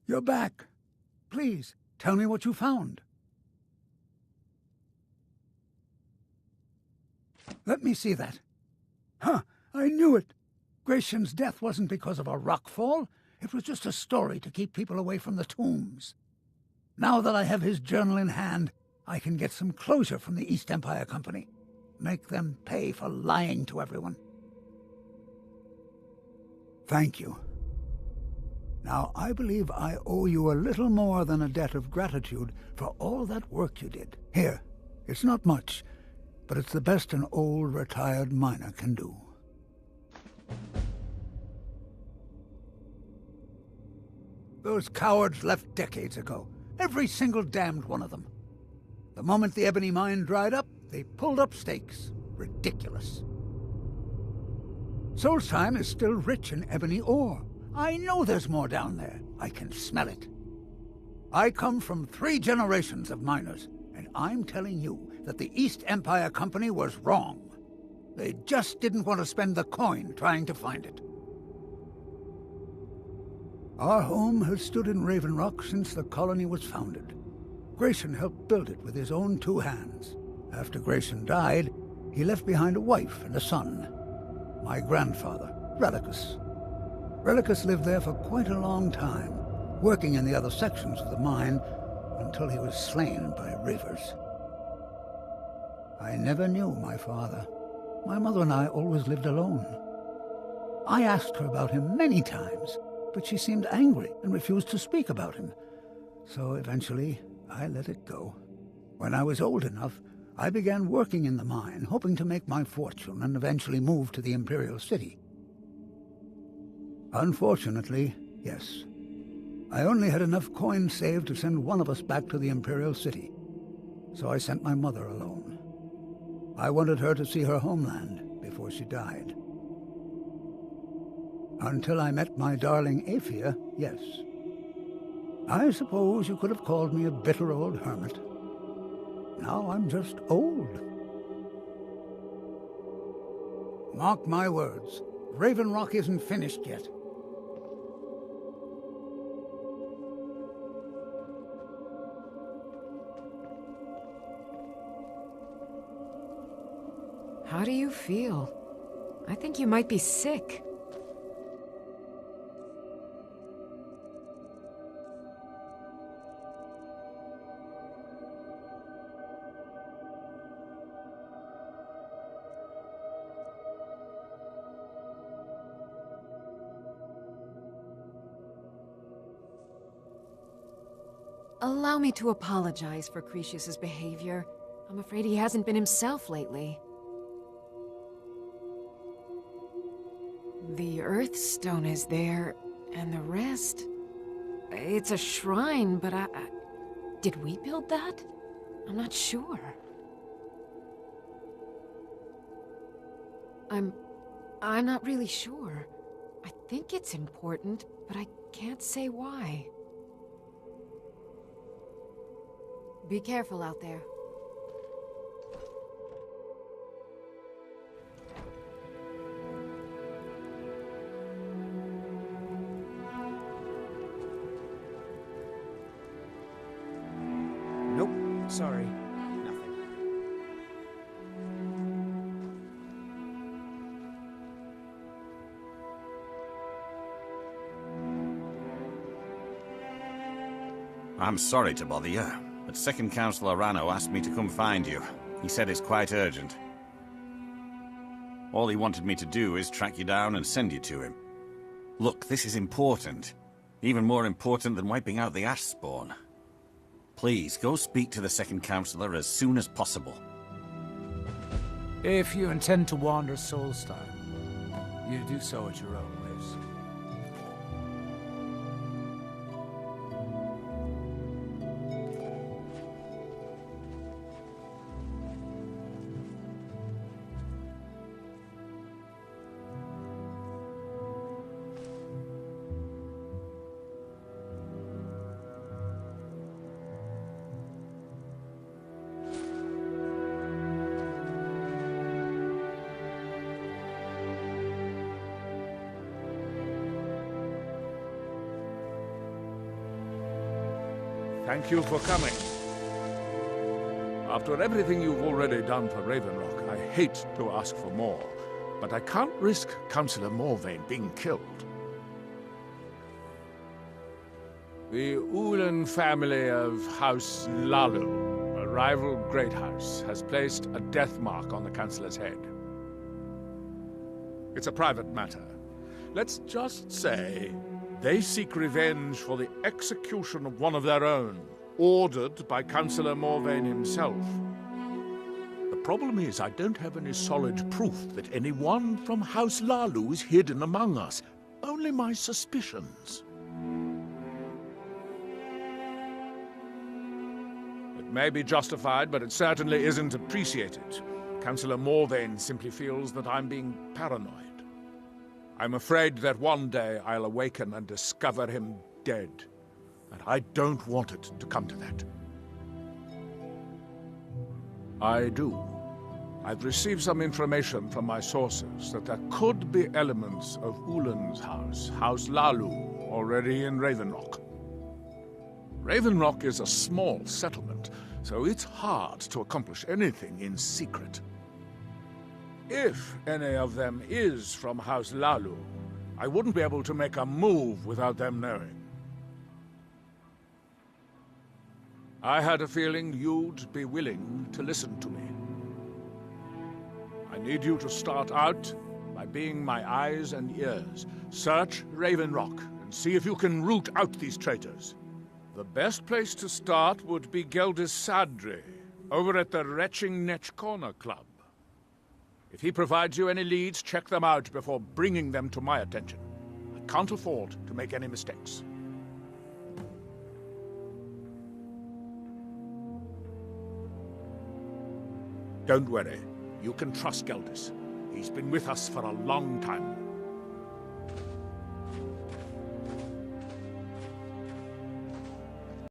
You're back. Please, tell me what you found. Let me see that. Huh, I knew it. Gratian's death wasn't because of a rockfall. It was just a story to keep people away from the tombs. Now that I have his journal in hand, I can get some closure from the East Empire Company. Make them pay for lying to everyone. Thank you. Now, I believe I owe you a little more than a debt of gratitude for all that work you did. Here, it's not much, but it's the best an old retired miner can do. Those cowards left decades ago. Every single damned one of them. The moment the ebony mine dried up, they pulled up stakes. Ridiculous. Solstheim is still rich in ebony ore. I know there's more down there. I can smell it. I come from 3 generations of miners, and I'm telling you that the East Empire Company was wrong. They just didn't want to spend the coin trying to find it. Our home has stood in Raven Rock since the colony was founded. Grayson helped build it with his own 2 hands. After Grayson died, he left behind a wife and a son. My grandfather, Relicus. Relicus lived there for quite a long time, working in the other sections of the mine until he was slain by Rivers. I never knew my father. My mother and I always lived alone. I asked her about him many times, but she seemed angry and refused to speak about him. So eventually, I let it go. When I was old enough, I began working in the mine, hoping to make my fortune and eventually move to the Imperial City. Unfortunately, yes. I only had enough coins saved to send one of us back to the Imperial City. So I sent my mother alone. I wanted her to see her homeland before she died. Until I met my darling Aphia, yes. I suppose you could have called me a bitter old hermit. Now I'm just old. Mark my words, Raven Rock isn't finished yet. How do you feel? I think you might be sick. Allow me to apologize for Cretius's behavior. I'm afraid he hasn't been himself lately. The Earthstone is there, and the rest... It's a shrine, but Did we build that? I'm not sure. I'm not really sure. I think it's important, but I can't say why. Be careful out there. Nope, sorry. Nothing. I'm sorry to bother you, but Second Counselor Rano asked me to come find you. He said it's quite urgent. All he wanted me to do is track you down and send you to him. Look, this is important. Even more important than wiping out the Ash Spawn. Please, go speak to the Second Counselor as soon as possible. If you intend to wander Solstheim, you do so at your own risk. Thank you for coming. After everything you've already done for Raven Rock, I hate to ask for more, but I can't risk Councillor Morvain being killed. The Ulan family of House Lalu, a rival great house, has placed a death mark on the Councillor's head. It's a private matter. Let's just say they seek revenge for the execution of one of their own, ordered by Councillor Morvain himself. The problem is I don't have any solid proof that anyone from House Lalu is hidden among us. Only my suspicions. It may be justified, but it certainly isn't appreciated. Councillor Morvain simply feels that I'm being paranoid. I'm afraid that one day I'll awaken and discover him dead. And I don't want it to come to that. I do. I've received some information from my sources that there could be elements of Ulan's house, House Lalu, already in Raven Rock. Raven Rock is a small settlement, so it's hard to accomplish anything in secret. If any of them is from House Lalu, I wouldn't be able to make a move without them knowing. I had a feeling you'd be willing to listen to me. I need you to start out by being my eyes and ears. Search Raven Rock and see if you can root out these traitors. The best place to start would be Geldis Sadri, over at the Retching Netch Corner Club. If he provides you any leads, check them out before bringing them to my attention. I can't afford to make any mistakes. Don't worry. You can trust Geldis. He's been with us for a long time.